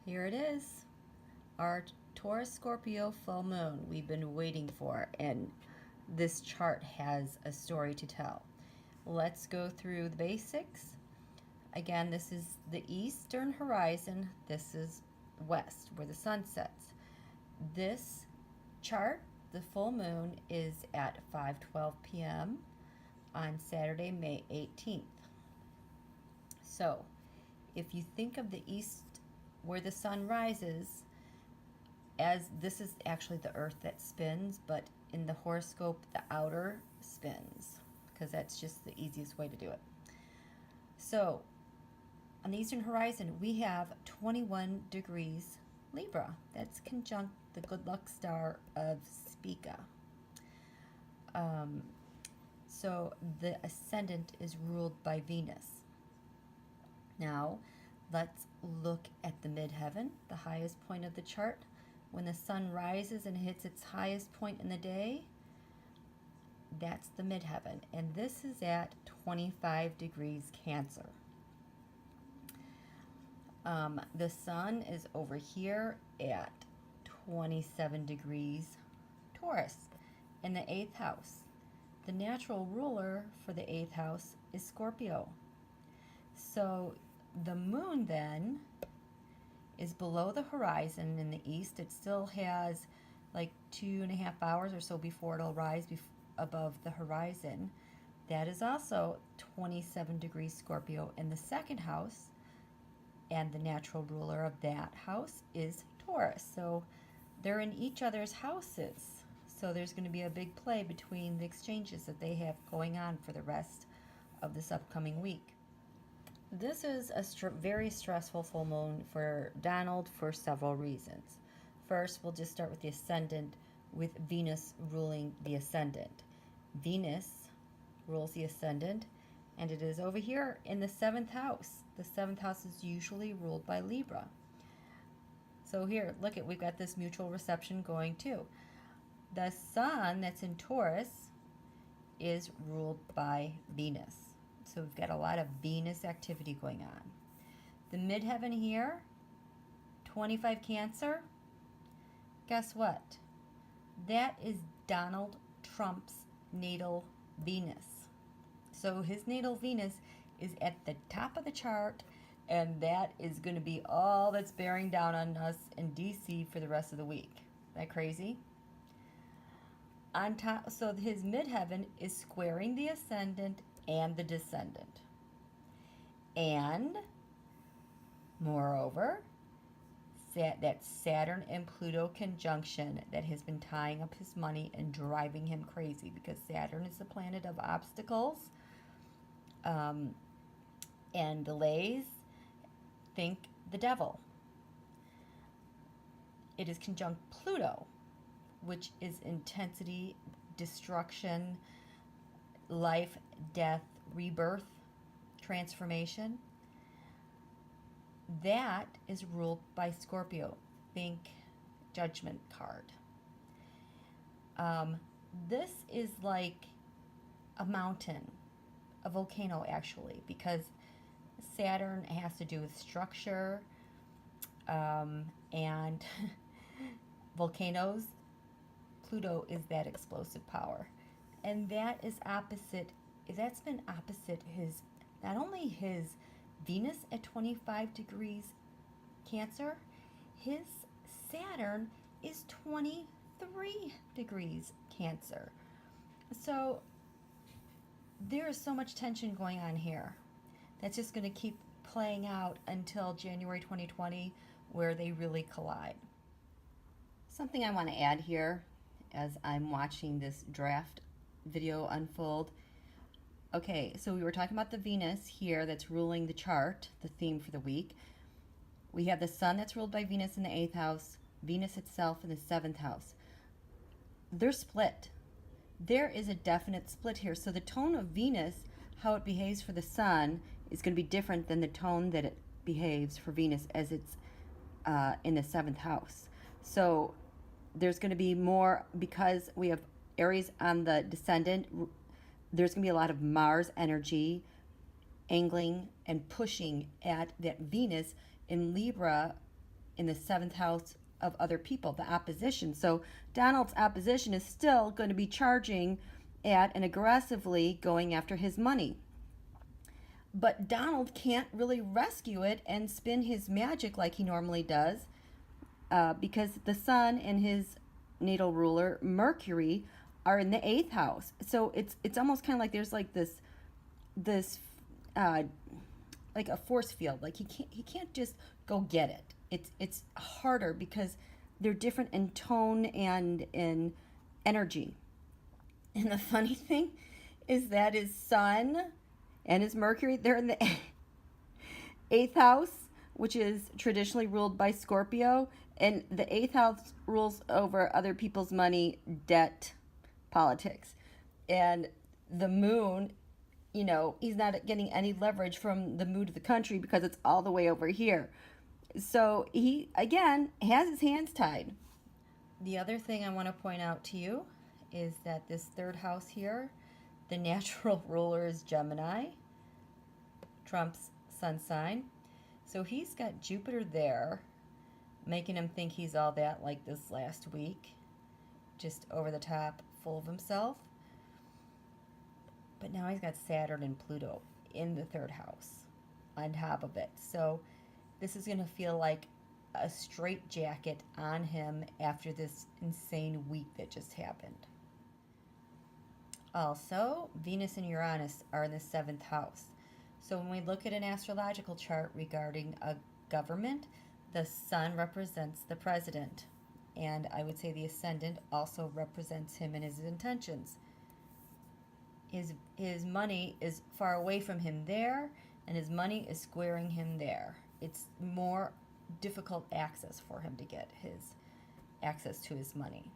Here it is, our Taurus-Scorpio full moon we've been waiting for, and this chart has a story to tell. Let's go through the basics. Again, this is the eastern horizon. This is west, where the sun sets. This chart, the full moon, is at 5:12 p.m. on Saturday, May 18th. So, if you think of the east where the sun rises, as this is actually the earth that spins, but in the horoscope, the outer spins, because that's just the easiest way to do it. So, on the eastern horizon, we have 21 degrees Libra. That's conjunct the good luck star of Spica. So the ascendant is ruled by Venus. Now, let's look at the midheaven, the highest point of the chart. When the sun rises and hits its highest point in the day, that's the midheaven. And this is at 25 degrees Cancer. The sun is over here at 27 degrees Taurus in the 8th house. The natural ruler for the 8th house is Scorpio. So the moon then is below the horizon in the east. It still has like 2.5 hours or so before it'll rise above the horizon. That is also 27 degrees Scorpio in the 2nd house, and the natural ruler of that house is Taurus. So they're in each other's houses. So there's going to be a big play between the exchanges that they have going on for the rest of this upcoming week. This is a very stressful full moon for Donald for several reasons. First, we'll just start with the ascendant, with Venus ruling the ascendant. Venus rules the ascendant, and it is over here in the 7th house. The 7th house is usually ruled by Libra. So here, look at, we've got this mutual reception going too. The sun that's in Taurus is ruled by Venus. So we've got a lot of Venus activity going on. The midheaven here, 25 Cancer, guess what? That is Donald Trump's natal Venus. So his natal Venus is at the top of the chart, and that is going to be all that's bearing down on us in DC for the rest of the week. Isn't that crazy? On top, so his midheaven is squaring the ascendant and the descendant. And moreover, that Saturn and Pluto conjunction that has been tying up his money and driving him crazy, because Saturn is the planet of obstacles and delays. Think the devil. It is conjunct Pluto, which is intensity, destruction, life, death, rebirth, transformation. That is ruled by Scorpio. Think Judgment card. This is like a mountain, a volcano actually, because Saturn has to do with structure and volcanoes. Pluto is that explosive power. And that is opposite, that's been opposite his, not only his Venus at 25 degrees Cancer, his Saturn is 23 degrees Cancer. So there is so much tension going on here. That's just going to keep playing out until January 2020, where they really collide. Something I want to add here as I'm watching this draft video unfold. Okay, so we were talking about the Venus here that's ruling the chart, the theme for the week. We have the sun that's ruled by Venus in the 8th house, Venus itself in the 7th house. They're split. There is a definite split here. So the tone of Venus, how it behaves for the sun, is going to be different than the tone that it behaves for Venus as it's in the 7th house. So there's going to be more, because we have Aries on the descendant, there's going to be a lot of Mars energy angling and pushing at that Venus in Libra in the seventh house of other people, the opposition. So Donald's opposition is still going to be charging at and aggressively going after his money. But Donald can't really rescue it and spin his magic like he normally does, because the sun and his natal ruler, Mercury, are in the 8th house. So it's almost kind of like there's like this like a force field. Like he can't just go get it. It's harder because they're different in tone and in energy. And the funny thing is that his sun and his Mercury, they're in the 8th house, which is traditionally ruled by Scorpio. And the 8th house rules over other people's money, debt, politics. And the moon, he's not getting any leverage from the mood of the country because it's all the way over here. So he, again, has his hands tied. The other thing I want to point out to you is that this 3rd house here, the natural ruler is Gemini, Trump's sun sign. So he's got Jupiter there, making him think he's all that like this last week, just over the top, full of himself. But now he's got Saturn and Pluto in the 3rd house on top of it. So this is going to feel like a straitjacket on him after this insane week that just happened. Also, Venus and Uranus are in the 7th house. So when we look at an astrological chart regarding a government, the sun represents the president. And I would say the ascendant also represents him and his intentions. His money is far away from him there, and his money is squaring him there. It's more difficult access for him to get his access to his money.